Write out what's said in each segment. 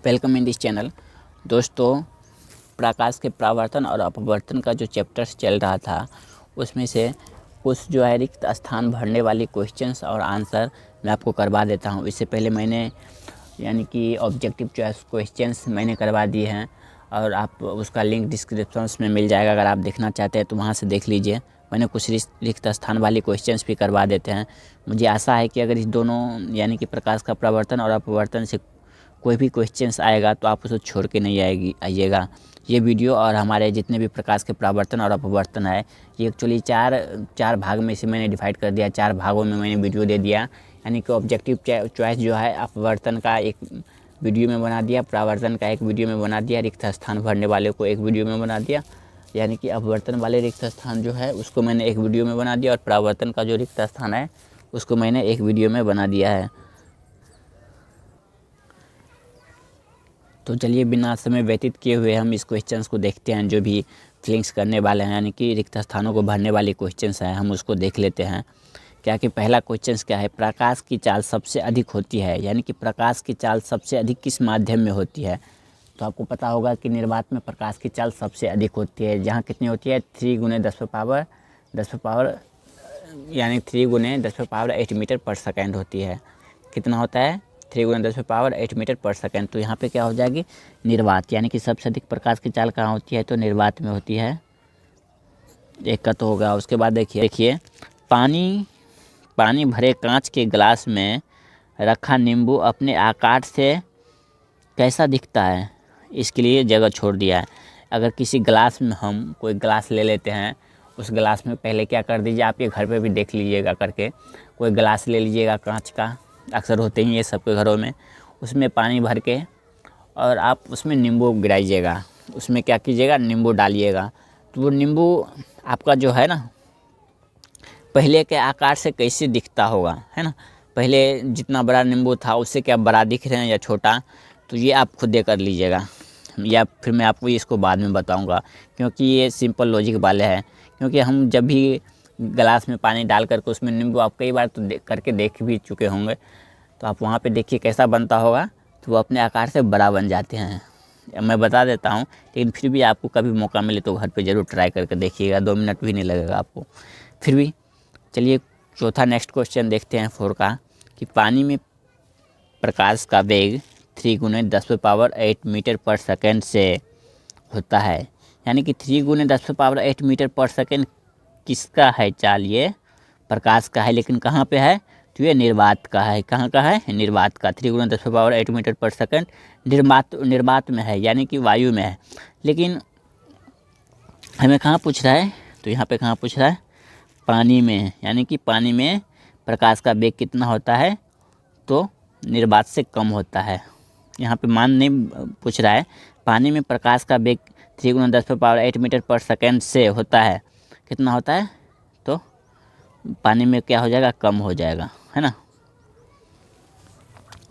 Welcome in this channel. दोस्तों, प्रकाश के परावर्तन और अपवर्तन का जो चैप्टर्स चल रहा था उसमें से कुछ जो है रिक्त स्थान भरने वाली क्वेश्चंस और आंसर मैं आपको करवा देता हूं। इससे पहले मैंने यानी कि ऑब्जेक्टिव चॉइस क्वेश्चंस मैंने करवा दिए हैं और आप उसका लिंक डिस्क्रिप्शन में मिल जाएगा। अगर आप देखना चाहते हैं तो वहाँ से देख लीजिए। मैंने कुछ रिक्त स्थान वाली क्वेश्चंस भी करवा देते हैं। मुझे आशा है कि अगर इस दोनों यानी कि प्रकाश का परावर्तन और अपवर्तन से कोई भी क्वेश्चंस आएगा तो आप उसको छोड़ के नहीं आइएगा। ये वीडियो और हमारे जितने भी प्रकाश के परावर्तन और अपवर्तन है, ये एक्चुअली चार भाग में इसे मैंने डिवाइड कर दिया। 4 भागों में मैंने वीडियो दे दिया। यानी कि ऑब्जेक्टिव चॉइस जो है अपवर्तन का एक वीडियो में बना दिया, परावर्तन का एक वीडियो में बना दिया, रिक्त स्थान भरने वाले को एक वीडियो में बना दिया। यानी कि अपवर्तन वाले रिक्त स्थान जो है उसको मैंने एक वीडियो में बना दिया और परावर्तन का जो रिक्त स्थान है उसको मैंने एक वीडियो में बना दिया है। तो चलिए बिना समय व्यतीत किए हुए हम इस क्वेश्चंस को देखते हैं, जो भी फिलिंग्स करने वाले हैं यानी कि रिक्त स्थानों को भरने वाले क्वेश्चंस हैं, हम उसको देख लेते हैं। क्या कि पहला क्वेश्चंस क्या है, प्रकाश की चाल सबसे अधिक होती है, यानी कि प्रकाश की चाल सबसे अधिक किस माध्यम में होती है। तो आपको पता होगा कि निर्वात में प्रकाश की चाल सबसे अधिक होती है, जहाँ कितनी होती है 3 × 10⁻⁸ यानी 3 × 10⁸ मीटर पर सेकेंड होती है। कितना होता है 3 × 10⁸ मीटर पर सेकेंड। तो यहाँ पे क्या हो जाएगी निर्वात, यानी कि सबसे अधिक प्रकाश की चाल कहाँ होती है तो निर्वात में होती है। एक का तो होगा। उसके बाद देखिए पानी भरे कांच के गिलास में रखा नींबू अपने आकार से कैसा दिखता है, इसके लिए जगह छोड़ दिया है। अगर किसी गिलास में हम कोई गिलास ले लेते हैं, उस गिलास में पहले क्या कर दीजिए, आप ये घर पे भी देख लीजिएगा करके, कोई गिलास ले लीजिएगा कांच का, अक्सर होते ही ये सबके घरों में, उसमें पानी भर के और आप उसमें नींबू गिराइएगा, उसमें क्या कीजिएगा नींबू डालिएगा। तो वो नींबू आपका जो है ना पहले के आकार से कैसे दिखता होगा, है ना। पहले जितना बड़ा नींबू था उससे क्या बड़ा दिख रहे हैं या छोटा, तो ये आप खुद दे कर लीजिएगा, या फिर मैं आपको इसको बाद में बताऊंगा, क्योंकि ये सिंपल लॉजिक वाले हैं। क्योंकि हम जब भी गिलास में पानी डाल करके उसमें नींबू आप कई बार तो करके देख भी चुके होंगे, तो आप वहाँ पे देखिए कैसा बनता होगा, तो वो अपने आकार से बड़ा बन जाते हैं। मैं बता देता हूँ, लेकिन फिर भी आपको कभी मौका मिले तो घर पे ज़रूर ट्राई करके देखिएगा, 2 मिनट भी नहीं लगेगा आपको फिर भी। चलिए चौथा नेक्स्ट क्वेश्चन देखते हैं 4 का, कि पानी में प्रकाश का वेग 3 × 10⁸ मीटर पर सेकेंड से होता है। यानी कि 3 × 10⁸ मीटर पर सेकेंड किसका है चाल, ये प्रकाश का है, लेकिन कहाँ पे है तो ये निर्वात का है। कहाँ का है निर्वात का। 3 × 10⁸ मीटर पर सेकेंड निर्वात में है, यानी कि वायु में है। लेकिन हमें कहाँ पूछ रहा है, तो यहाँ पे कहाँ पूछ रहा है पानी में, यानी कि पानी में प्रकाश का वेग कितना होता है तो निर्वात से कम होता है। यहाँ पे मान नहीं पूछ रहा है, पानी में प्रकाश का वेग 3 × 10⁸ मीटर पर सेकेंड से होता है, कितना होता है तो पानी में क्या हो जाएगा कम हो जाएगा, है ना।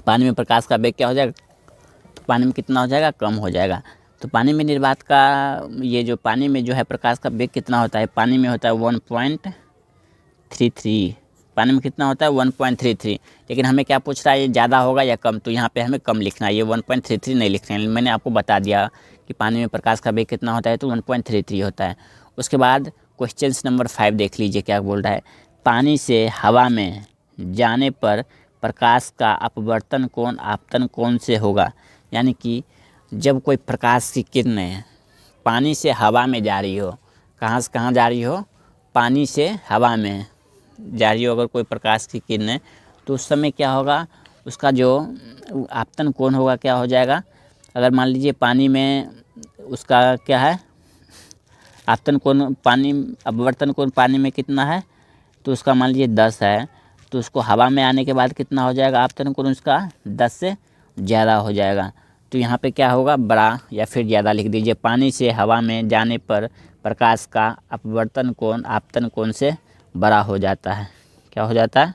पानी में प्रकाश का वेग क्या हो जाएगा, तो पानी में कितना हो जाएगा कम हो जाएगा। तो पानी में निर्वात का ये जो पानी में जो है प्रकाश का वेग कितना होता है, पानी में होता है 1.33। पानी में कितना होता है 1.33। लेकिन हमें क्या पूछ रहा है ये ज़्यादा होगा या कम, तो यहाँ पे हमें कम लिखना है, ये 1.33 नहीं लिखना है। मैंने आपको बता दिया कि पानी में प्रकाश का वेग कितना होता है तो 1.33 होता है। उसके बाद क्वेश्चन नंबर 5 देख लीजिए क्या बोल रहा है, पानी से हवा में जाने पर प्रकाश का अपवर्तन कोण आपतन कोण से होगा। यानी कि जब कोई प्रकाश की किरणें पानी से हवा में जा रही हो, कहाँ से कहाँ जा रही हो, पानी से हवा में जा रही हो अगर कोई प्रकाश की किरणें, तो उस समय क्या होगा उसका जो आपतन कोण होगा क्या हो जाएगा। अगर मान लीजिए पानी में उसका क्या है आपतन कोण, पानी अपवर्तन कोण पानी में कितना है तो उसका मान लीजिए 10 है, तो उसको हवा में आने के बाद कितना हो जाएगा आपतन कोण उसका 10 से ज़्यादा हो जाएगा। तो यहाँ पे क्या होगा बड़ा या फिर ज़्यादा लिख दीजिए। पानी से हवा में जाने पर प्रकाश का अपवर्तन कोण आपतन कोण से बड़ा हो जाता है। क्या हो जाता है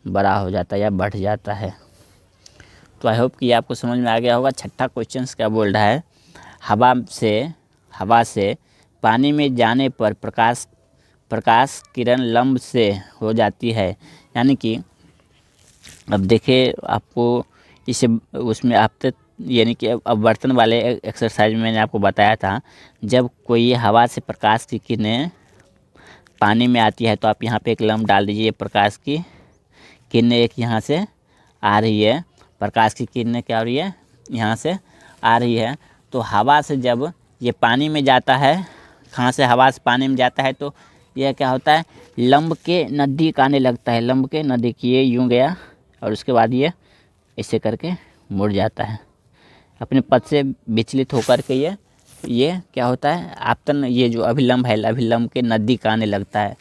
बड़ा हो जाता है या बढ़ जाता है। तो आई होप कि ये आपको समझ में आ गया होगा। छठा क्वेश्चन क्या बोल रहा है, हवा से पानी में जाने पर प्रकाश किरण लंब से हो जाती है। यानी कि अब देखिए आपको इसे उसमें यानी कि अब बर्तन वाले एक्सरसाइज में मैंने आपको बताया था, जब कोई हवा से प्रकाश की किरणें पानी में आती है तो आप यहाँ पे एक लम्ब डाल दीजिए। प्रकाश की किरणें एक यहाँ से आ रही है, प्रकाश की किरणें क्या हो रही है, यहाँ से आ रही है। तो हवा से जब ये पानी में जाता है, कहाँ से हवा से पानी में जाता है, तो यह क्या होता है, लंब के नज़दीक आने लगता है। लंब के नज़दीक ये यूँ गया और उसके बाद ये ऐसे करके मुड़ जाता है, अपने पथ से विचलित होकर के ये क्या होता है, आपतन, ये जो अभिलंब है, अभिलंब के नज़दीक आने लगता है।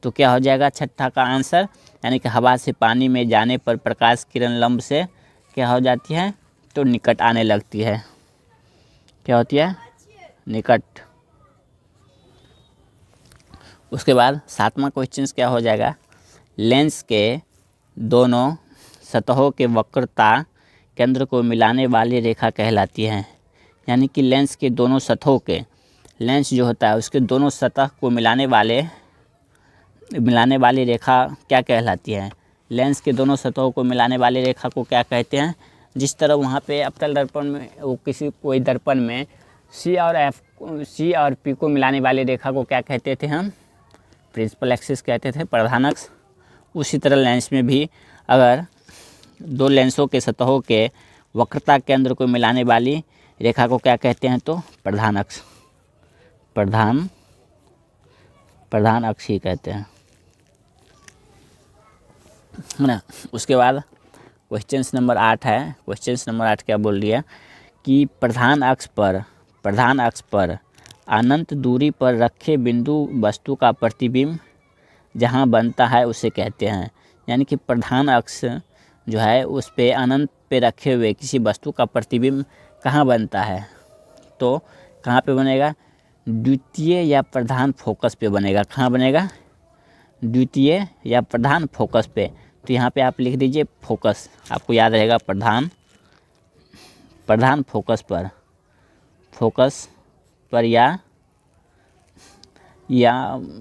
तो क्या हो जाएगा छठा का आंसर, यानी कि हवा से पानी में जाने पर प्रकाश किरण लंब से क्या हो जाती है, तो निकट आने लगती है। क्या होती है, निकट। उसके बाद सातवां क्वेश्चन क्या हो जाएगा, लेंस के दोनों सतहों के वक्रता केंद्र को मिलाने वाली रेखा कहलाती है। यानी कि लेंस के दोनों सतहों के, लेंस जो होता है उसके दोनों सतह को मिलाने वाली रेखा क्या कहलाती है। लेंस के दोनों सतहों को मिलाने वाली रेखा को क्या कहते हैं। जिस तरह वहाँ पे अवतल दर्पण में कोई दर्पण में सी और पी को मिलाने वाली रेखा को क्या कहते थे हम, प्रिंसिपल एक्सिस कहते थे, प्रधान अक्ष। उसी तरह लेंस में भी अगर दो लेंसों के सतहों के वक्रता केंद्र को मिलाने वाली रेखा को क्या कहते हैं, तो प्रधान अक्ष, प्रधान अक्ष ही कहते हैं, है ना। उसके बाद क्वेश्चन नंबर 8 है। क्वेश्चन नंबर 8 क्या बोल दिया कि प्रधान अक्ष पर अनंत दूरी पर रखे बिंदु वस्तु का प्रतिबिंब जहाँ बनता है उसे कहते हैं। यानी कि प्रधान अक्ष जो है उस पे अनंत पे रखे हुए किसी वस्तु का प्रतिबिंब कहाँ बनता है, तो कहाँ पे बनेगा, द्वितीय या प्रधान फोकस पे बनेगा। कहाँ बनेगा, द्वितीय या प्रधान फोकस पे। तो यहाँ पे आप लिख दीजिए फोकस, आपको याद रहेगा प्रधान फोकस पर या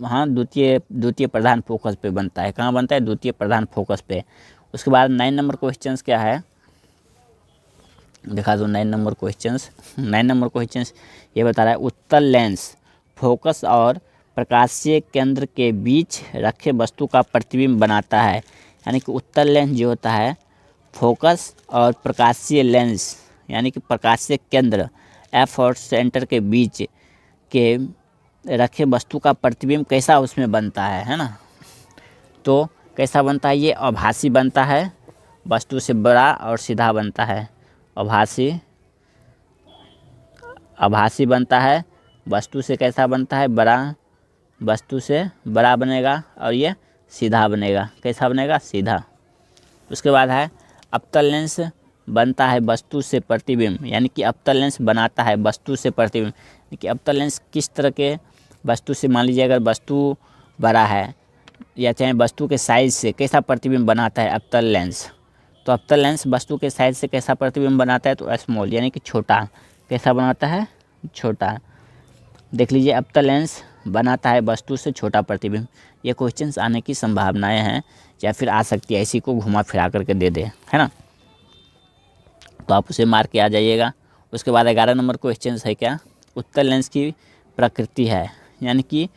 हाँ द्वितीय प्रधान फोकस पे बनता है। कहाँ बनता है, द्वितीय प्रधान फोकस पे। उसके बाद 9 नंबर क्वेश्चंस क्या है, दिखा दो 9 नंबर क्वेश्चंस। 9 नंबर क्वेश्चंस ये बता रहा है, उत्तल लेंस फोकस और प्रकाशीय केंद्र के बीच रखे वस्तु का प्रतिबिंब बनाता है। यानी कि उत्तल लेंस जो होता है, फोकस और प्रकाशीय लेंस यानी कि प्रकाशीय केंद्र एफ और सेंटर के बीच के रखे वस्तु का प्रतिबिंब कैसा उसमें बनता है ना। तो कैसा बनता है, ये आभासी बनता है, वस्तु से बड़ा और सीधा बनता है। आभासी बनता है, वस्तु से कैसा बनता है, बड़ा, वस्तु से बड़ा बनेगा और ये सीधा बनेगा। कैसा बनेगा, सीधा। उसके बाद है अवतल लेंस बनता है वस्तु से प्रतिबिंब। यानी कि अवतल लेंस बनाता है वस्तु से प्रतिबिंब। यानी कि अवतल लेंस किस तरह के वस्तु से, मान लीजिए अगर वस्तु बड़ा है या चाहे वस्तु के साइज से कैसा प्रतिबिंब बनाता है अवतल लेंस, तो अवतल लेंस वस्तु के साइज से कैसा प्रतिबिंब बनाता है, तो स्मॉल यानी कि छोटा। कैसा बनाता है, छोटा। देख लीजिए अवतल लेंस बनाता है वस्तु से छोटा प्रतिबिंब। ये क्वेश्चंस आने की संभावनाएं हैं या फिर आ सकती है, इसी को घुमा फिरा करके दे दे, है ना। तो आप उसे मार के आ जाइएगा। उसके बाद 11 नंबर क्वेश्चन है क्या, उत्तल लेंस की प्रकृति है। यानी कि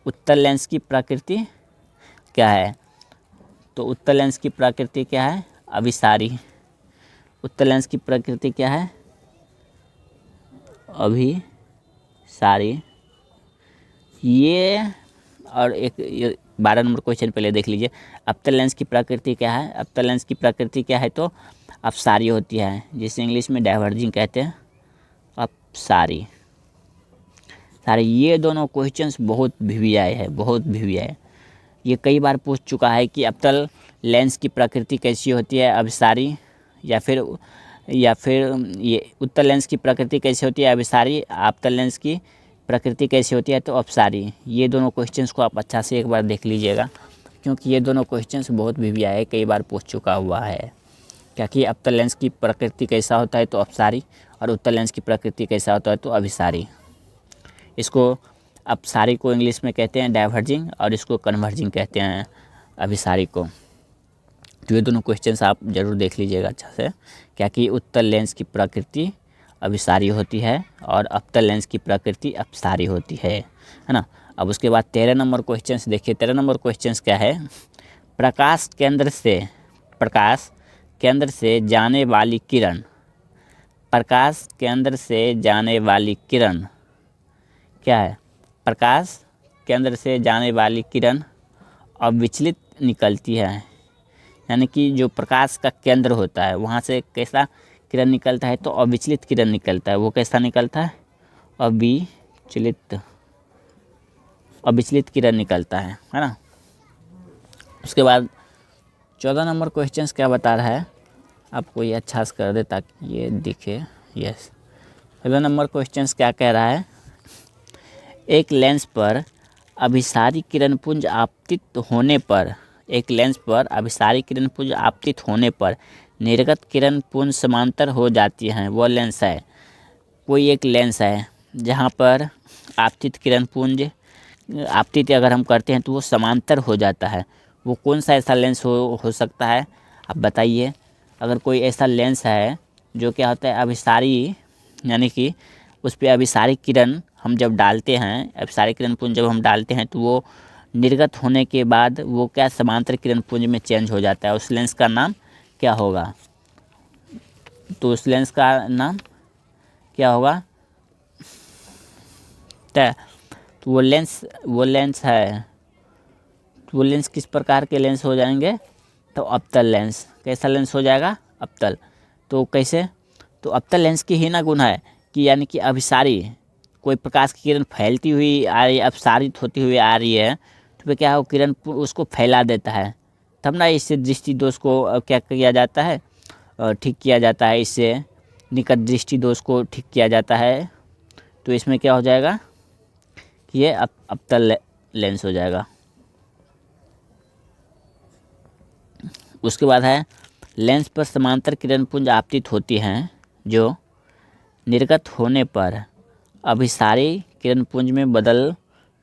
उत्तल लेंस की प्रकृति क्या है, तो उत्तल लेंस की प्रकृति क्या है, अभिसारी। उत्तल लेंस की प्रकृति क्या है, अभिसारी। ये और एक 12 नंबर क्वेश्चन पहले देख लीजिए, अवतल लेंस की प्रकृति क्या है। अवतल लेंस की प्रकृति क्या है, तो अपसारी होती है, जिसे इंग्लिश में डाइवर्जिंग कहते हैं, अपसारी। सारे ये दोनों क्वेश्चंस बहुत वीवीआई है। ये कई बार पूछ चुका है कि अवतल लेंस की प्रकृति कैसी होती है, अभिसारी, या फिर ये उत्तल लेंस की प्रकृति कैसी होती है, अभिसारी। अवतल लेंस की प्रकृति कैसी होती है, तो अपसारी। ये दोनों क्वेश्चंस को आप अच्छा से एक बार देख लीजिएगा, क्योंकि ये दोनों क्वेश्चंस बहुत वीवीआई है, कई बार पूछ चुका हुआ है। क्या कि अवतल लेंस की प्रकृति कैसा होता है, तो अपसारी, और उत्तल लेंस की प्रकृति कैसा होता है, तो अभिसारी। इसको अपसारी को इंग्लिश में कहते हैं डाइवर्जिंग, और इसको कन्वर्जिंग कहते हैं, अभिसारी को। तो ये दोनों क्वेश्चंस आप ज़रूर देख लीजिएगा अच्छा से। क्या कि उत्तल लेंस की प्रकृति अभिसारी होती है और अवतल लेंस की प्रकृति अपसारी होती है ना। अब उसके बाद 13 नंबर क्वेश्चंस देखिए। 13 नंबर क्वेश्चंस क्या है, प्रकाश केंद्र से जाने वाली किरण, प्रकाश केंद्र से जाने वाली किरण क्या है, प्रकाश केंद्र से जाने वाली किरण अविचलित निकलती है। यानी कि जो प्रकाश का केंद्र होता है वहाँ से कैसा किरण निकलता है, तो अविचलित किरण निकलता है। वो कैसा निकलता है, अविचलित किरण निकलता है ना। उसके बाद 14 नंबर क्वेश्चंस क्या बता रहा है, आपको ये अच्छा से कर दे ताकि ये दिखे। यस, 14 नंबर क्वेश्चंस क्या कह रहा है, एक लेंस पर अभिसारी किरणपुंज आपतित होने पर, एक लेंस पर अभिसारी किरणपुंज आपतित होने पर निर्गत किरणपुंज समांतर हो जाती हैं। वो लेंस है, कोई एक लेंस है जहाँ पर आपतित किरणपुंज आपतित अगर हम करते हैं तो वो समांतर हो जाता है। वो कौन सा ऐसा लेंस हो सकता है, आप बताइए। अगर कोई ऐसा लेंस है जो क्या होता है अभिसारी, यानी कि उस पर अभिसारी किरण हम जब डालते हैं, अभिसारी किरणपुंज जब हम डालते हैं तो वो निर्गत होने के बाद वो क्या समांतर किरणपुंज में चेंज हो जाता है। उस लेंस का नाम क्या होगा, तो उस लेंस का नाम क्या होगा, तो वो लेंस है, तो वो लेंस किस प्रकार के लेंस हो जाएंगे, तो अवतल लेंस। कैसा लेंस हो जाएगा, अवतल। तो कैसे, तो अवतल लेंस की ही ना गुण है कि यानी कि अभिसारी, कोई प्रकाश की किरण फैलती हुई आ रही है, अपसारित होती हुई आ रही है, तो फिर क्या हो, किरण उसको फैला देता है, तब ना इससे दृष्टि दोष को क्या किया जाता है, ठीक किया जाता है। इससे निकट दृष्टि दोष को ठीक किया जाता है। तो इसमें क्या हो जाएगा कि ये अवतल लेंस हो जाएगा। उसके बाद है, लेंस पर समांतर किरणपुंज आपतित होती हैं जो निर्गत होने पर अभिसारी किरणपुंज में बदल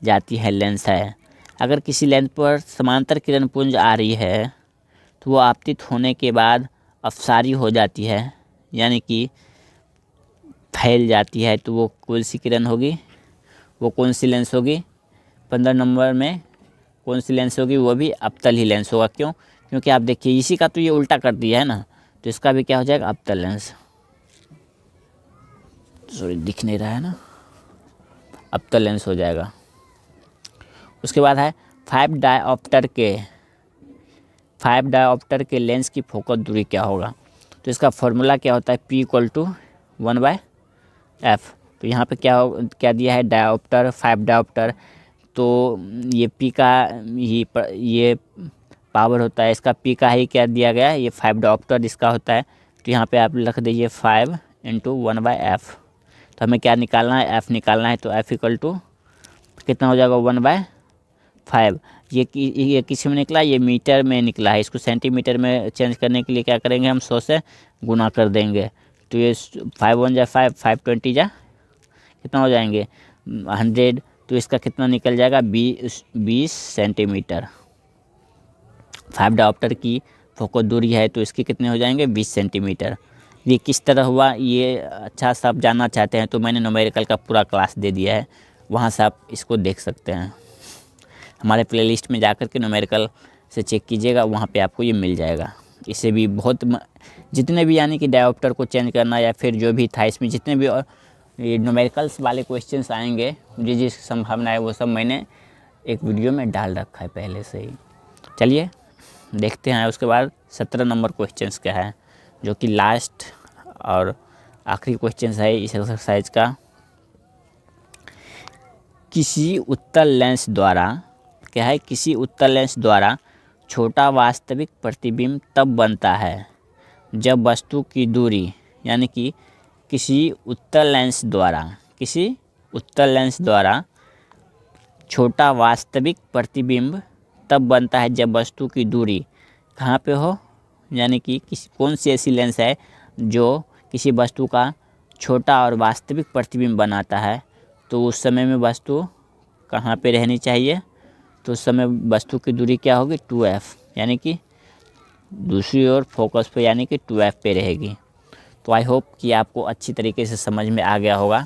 जाती है। लेंस है, अगर किसी लेंस पर समांतर किरणपुंज आ रही है तो वो आपतित होने के बाद अपसारी हो जाती है, यानी कि फैल जाती है। तो वो कौन सी किरण होगी, वो कौन सी लेंस होगी, 15 नंबर में कौन सी लेंस होगी, वो भी अवतल ही लेंस होगा। क्यों, क्योंकि आप देखिए इसी का तो ये उल्टा कर दिया है ना, तो इसका भी क्या हो जाएगा, अवतल लेंस। सॉरी दिख नहीं रहा है ना, अवतल लेंस हो जाएगा। उसके बाद है 5 डायऑप्टर के लेंस की फोकस दूरी क्या होगा, तो इसका फॉर्मूला क्या होता है, P=1/f। तो यहाँ पे क्या दिया है, डायऑप्टर, 5 डायऑप्टर, तो ये P का ये पावर होता है, इसका P का ही क्या दिया गया है, ये 5 डायऑप्टर इसका होता है। तो यहाँ पे आप लिख दीजिए 5 × 1/f। तो हमें क्या निकालना है, f निकालना है। तो f = कितना हो जाएगा, 1/5। ये किस में निकला, ये मीटर में निकला है। इसको सेंटीमीटर में चेंज करने के लिए क्या करेंगे, हम 100 से गुना कर देंगे। तो ये 5 × 1 = 5, 5 × 20 कितना हो जाएंगे, 100। तो इसका कितना निकल जाएगा, 20 सेंटीमीटर। 5 डायऑप्टर की फोकस दूरी है तो इसके कितने हो जाएंगे, 20 सेंटीमीटर। ये किस तरह हुआ, ये अच्छा सा आप जानना चाहते हैं तो मैंने न्यूमेरिकल का पूरा क्लास दे दिया है, वहाँ से आप इसको देख सकते हैं। हमारे प्लेलिस्ट में जाकर के न्यूमेरिकल से चेक कीजिएगा, वहाँ पे आपको ये मिल जाएगा। इससे भी बहुत जितने भी यानी कि डायऑप्टर को चेंज करना या फिर जो भी था इसमें जितने भी ये न्यूमेरिकल्स वाले क्वेश्चंस आएंगे, मुझे जिस संभावना है वो सब मैंने एक वीडियो में डाल रखा है पहले से ही। चलिए देखते हैं उसके बाद 17 नंबर क्वेश्चंस क्या है, जो कि लास्ट और आखिरी क्वेश्चंस है इस एक्सरसाइज का। किसी उत्तल लेंस द्वारा क्या है, किसी उत्तल लेंस द्वारा छोटा वास्तविक प्रतिबिंब तब बनता है जब वस्तु की दूरी, यानी कि किसी उत्तल लेंस द्वारा छोटा वास्तविक प्रतिबिंब तब बनता है जब वस्तु की दूरी कहाँ पे हो, यानी कि कौन सी ऐसी लेंस है जो किसी वस्तु का छोटा और वास्तविक प्रतिबिंब बनाता है। तो उस समय में वस्तु कहाँ पे रहनी चाहिए, तो उस समय वस्तु की दूरी क्या होगी, 2f, यानी कि दूसरी ओर फोकस पे यानी कि 12 पे रहेगी। तो आई होप कि आपको अच्छी तरीके से समझ में आ गया होगा।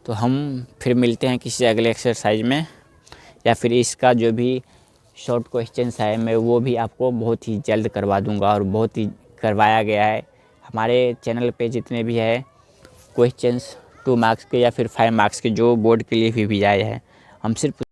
तो हम फिर मिलते हैं किसी अगले एक्सरसाइज में, या फिर इसका जो भी शॉर्ट क्वेश्चंस है मैं वो भी आपको बहुत ही जल्द करवा दूंगा, और बहुत ही करवाया गया है हमारे चैनल पे। जितने भी है क्वेश्चंस 2 मार्क्स के या फिर 5 मार्क्स के जो बोर्ड के लिए भी आए हैं, हम सिर्फ